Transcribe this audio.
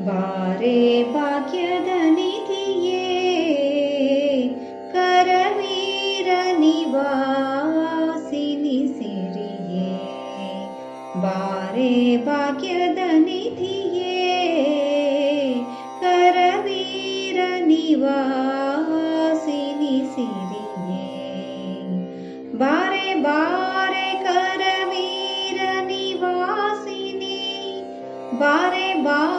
ಬಾರೆ ಭಾಗ್ಯದ ನಿಧಿಯೇ ಕರವೀರ ನಿವಾಸಿನಿ ಸಿರಿಯೇ ಬಾರೆ ಭಾಗ್ಯದ ನಿಧಿಯೇ ಕರವೀರ ನಿವಾಸಿನಿ ಸಿರಿಯೇ ಬಾರೆ ಬಾರೆ ಕರವೀರ ನಿವಾಸಿನಿ ಬಾರೆ ಬಾರೆ